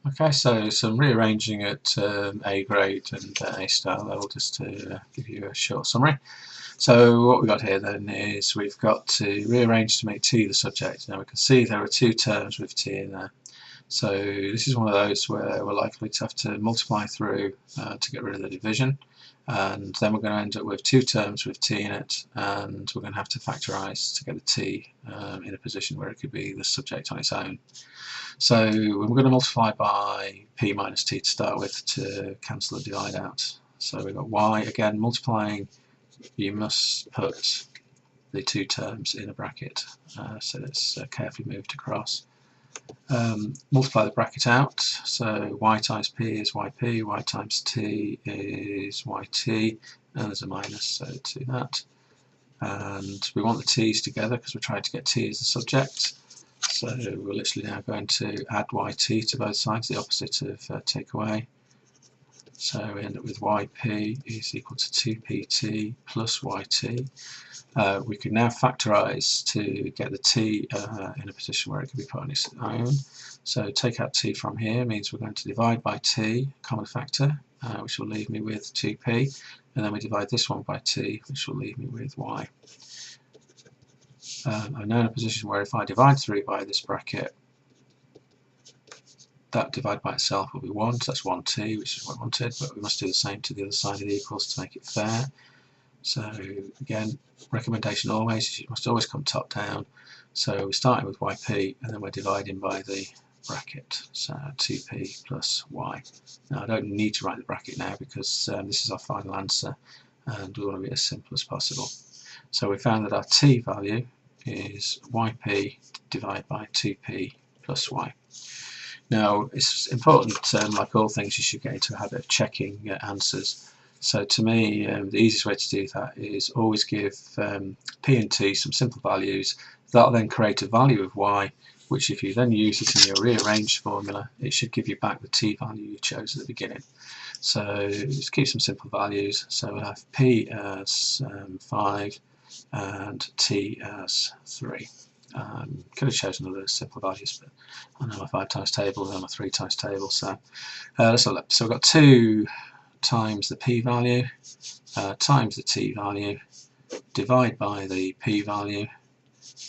Okay, so some rearranging at A grade and A star level, just to give you a short summary. So what we've got here then is we've got to rearrange to make t the subject. Now we can see there are two terms with t in there. So this is one of those where we're likely to have to multiply through to get rid of the division, and then we're going to end up with two terms with t in it, and we're going to have to factorise to get the t in a position where it could be the subject on its own. So we're going to multiply by p minus t to start with to cancel the divide out. So we've got y, again multiplying, you must put the two terms in a bracket, so that's carefully moved across. Multiply the bracket out, so y times p is yp, y times t is yt, and there's a minus, so to that. And we want the t's together because we're trying to get t as the subject. So we're literally now going to add yt to both sides, the opposite of take away. So we end up with yp is equal to 2pt plus yt. We can now factorise to get the t in a position where it can be put on its own. So take out t from here means we're going to divide by t, common factor, which will leave me with 2p, and then we divide this one by t, which will leave me with y. I'm now in a position where if I divide through by this bracket, that divide by itself will be 1, so that's 1t, which is what I wanted, but we must do the same to the other side of the equals to make it fair. So again, recommendation always is you must always come top down. So we're starting with yp and then we're dividing by the bracket, so 2p plus y. Now I don't need to write the bracket now because this is our final answer and we want to be as simple as possible. So we found that our t value is yp divided by 2p plus y. Now it's important, like all things, you should get into a habit of checking answers. So to me, the easiest way to do that is always give p and t some simple values. That'll then create a value of y, which if you then use it in your rearranged formula, it should give you back the t value you chose at the beginning. So just keep some simple values. So we'll have p as 5 and t as 3. Could have chosen other simple values, but I know my 5 times table and my 3 times table. So let's have a look. So we've got 2 times the p value times the t value, divide by the p value,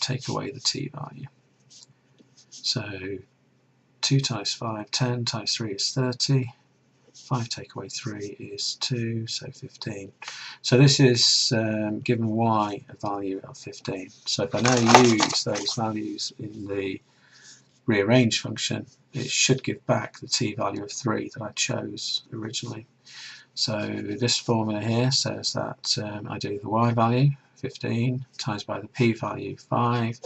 take away the t value. So 2 times 5, 10 times 3 is 30, 5 take away 3 is 2, so 15. So this is given y a value of 15. So if I now use those values in the rearrange function, it should give back the t value of 3 that I chose originally. So this formula here says that I do the y value, 15, times by the p value, 5,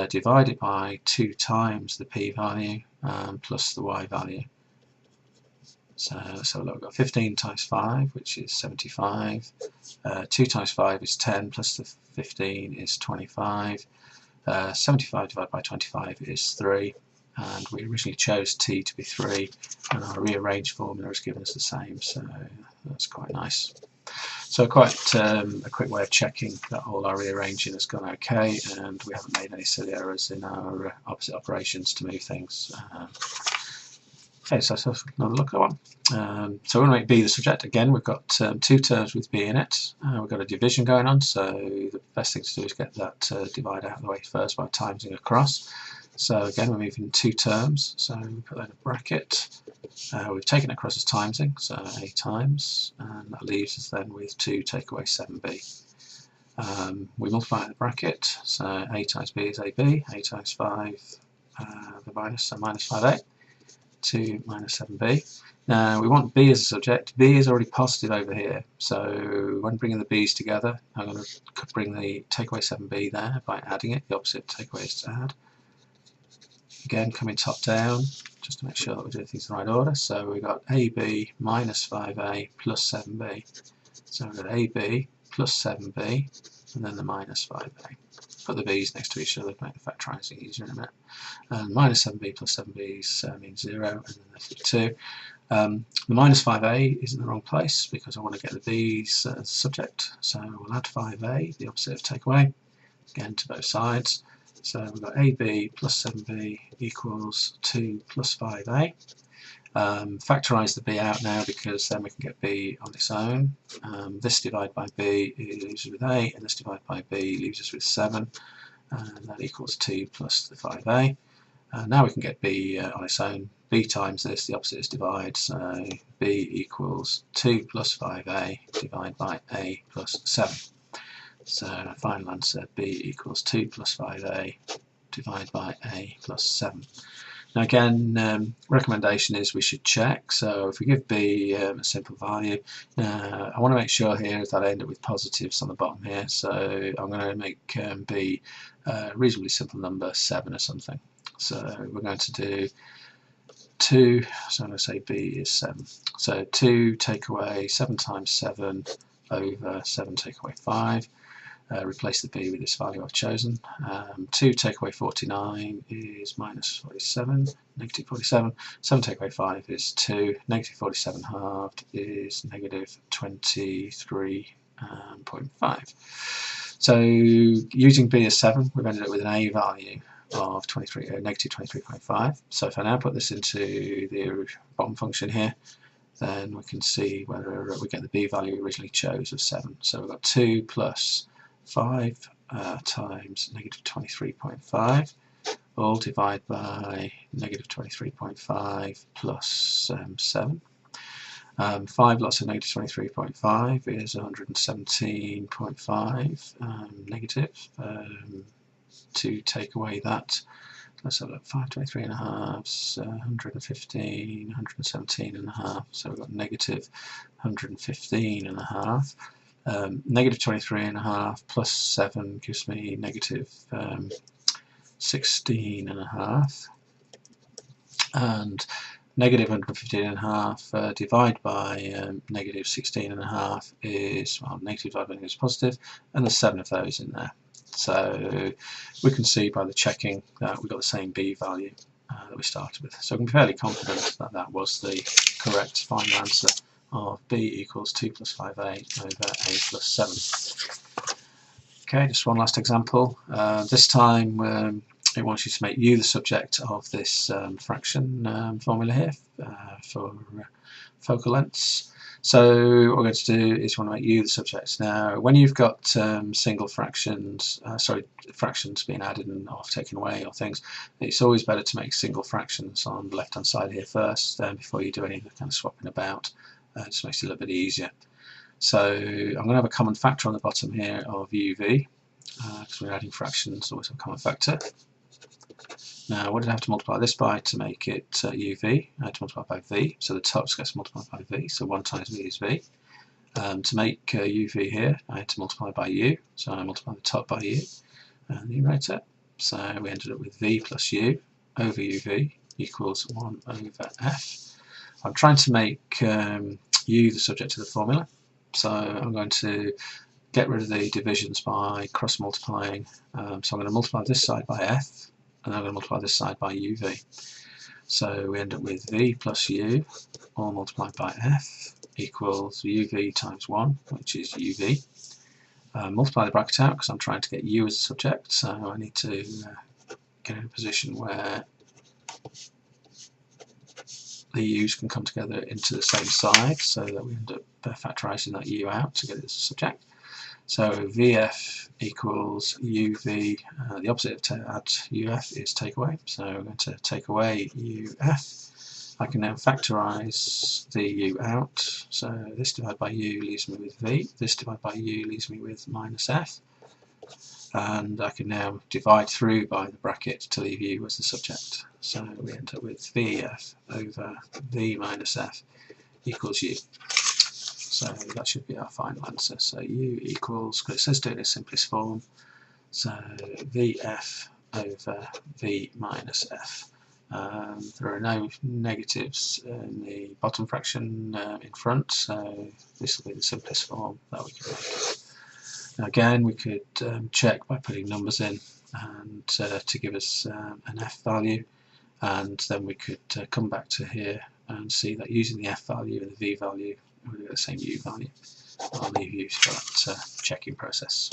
divided by 2 times the p value, plus the y value. So look, we've got 15 times 5, which is 75, 2 times 5 is 10, plus the 15 is 25, 75 divided by 25 is 3, and we originally chose t to be 3, and our rearranged formula has given us the same, so that's quite nice. So quite a quick way of checking that all our rearranging has gone okay, and we haven't made any silly errors in our opposite operations to move things. Okay, so let's have another look at one. So we're going to make b the subject. Again, we've got two terms with b in it. We've got a division going on, so the best thing to do is get that divide out of the way first by timesing across. So again, we're moving two terms, so we put that in a bracket. We've taken it across as timesing, so a times, and that leaves us then with 2 take away 7b. We multiply in the bracket, so a times b is ab, a times 5, the minus, so minus 5a. 2 minus 7b. Now we want b as a subject. B is already positive over here, so when bringing the b's together, I'm going to bring the take away 7b there by adding it. The opposite take away is to add. Again, coming top down, just to make sure that we're doing things in the right order. So we've got ab minus 5a plus 7b. So we've got ab plus 7b, and then the minus 5a. Put the b's next to each other to make the factorising easier in a minute. And minus 7b plus 7b means 0, and then there's 2. The minus 5a is in the wrong place because I want to get the b's as subject. So we'll add 5a, the opposite of take away, again to both sides. So we've got ab plus 7b equals 2 plus 5a. Factorise the b out now, because then we can get b on its own. This divided by b leaves us with a, and this divided by b leaves us with 7, and that equals 2 plus the 5a. Now we can get b on its own. B times this, the opposite is divide, so b equals 2 plus 5a divided by a plus 7. So final answer, b equals 2 plus 5a divided by a plus 7. Now again, recommendation is we should check. So if we give b a simple value, I want to make sure here that I end up with positives on the bottom here. So I'm going to make b a reasonably simple number, 7 or something. So we're going to do 2, so I'm going to say b is 7. So 2 take away 7 times 7 over 7 take away 5. Replace the b with this value I've chosen. 2 take away 49 is minus 47, negative 47. 7 take away 5 is 2. Negative 47 halved is negative 23.5. So using b as 7, we've ended up with an a value of negative 23.5. So if I now put this into the bottom function here, then we can see whether we get the b value we originally chose of 7. So we've got 2 plus 5 times negative 23.5, all divided by negative 23.5 plus 7. 5 lots of negative 23.5 is 117.5 negative. To take away that, let's have a look, 523 and a half, 115, 117 and a half, so we've got negative 115 and a half. Negative 23 and a half plus 7 gives me negative 16 and a half, and negative 115 and a half divided by negative 16 and a half is, well, negative divided by negative is positive, and there's 7 of those in there. So we can see by the checking that we got the same b value that we started with. So we can be fairly confident that that was the correct final answer of b equals 2 plus 5a over a plus 7. Okay, just one last example. This time it wants you to make u the subject of this fraction formula here for focal lengths. So what we're going to do is we want to make u the subject. Now when you've got single fractions, fractions being added and or taken away or things, it's always better to make single fractions on the left hand side here first before you do any kind of swapping about. It just makes it a little bit easier. So I'm going to have a common factor on the bottom here of uv, because we're adding fractions, always have a common factor. Now what did I have to multiply this by to make it uv? I had to multiply by v, so the top gets multiplied by v, so 1 times v is v. To make uv here, I had to multiply by u, so I multiply the top by u and the numerator. So we ended up with v plus u over uv equals 1 over f. I'm trying to make u the subject of the formula, so I'm going to get rid of the divisions by cross multiplying. So I'm going to multiply this side by f, and I'm going to multiply this side by uv. So we end up with v plus u, all multiplied by f, equals uv times 1, which is uv. Multiply the bracket out because I'm trying to get u as a subject, so I need to get in a position where the u's can come together into the same side, so that we end up factorising that u out to get it as a subject. So vf equals uv, the opposite of add uf is take away, so we're going to take away uf. I can now factorise the u out, so this divided by u leaves me with v, this divided by u leaves me with minus f, and I can now divide through by the bracket to leave u as the subject. So we end up with vf over v minus f equals u. So that should be our final answer. So u equals, because it says do it in its simplest form, so vf over v minus f. There are no negatives in the bottom fraction in front, so this will be the simplest form that we can make. Now again, we could check by putting numbers in and to give us an f value, and then we could come back to here and see that using the f value and the v value, we'll get the same u value. I'll leave you for that checking process.